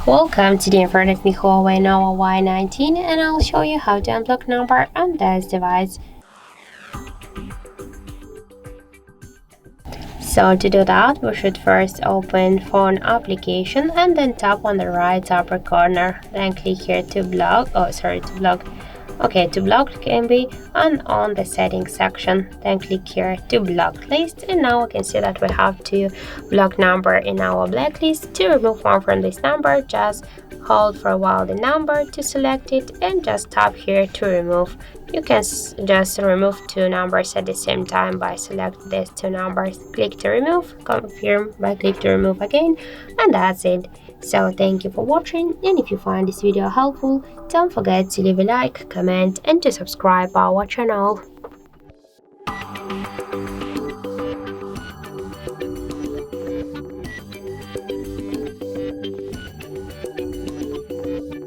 Welcome to the info of the HUAWEI Nova Y90, and I'll show you how to unblock number on this device. So to do that, we should first open phone application and then tap on the right upper corner. Then click here to block. To block can be on the settings section. Then click here to block list, and now we can see that we have two block number in our blacklist. To remove one from this number, just hold for a while the number to select it and just tap here to remove. You can just remove two numbers at the same time by selecting these two numbers. Click to remove, confirm by click to remove again, and that's it. So thank you for watching, and if you find this video helpful, don't forget to leave a like, comment, and to subscribe our channel.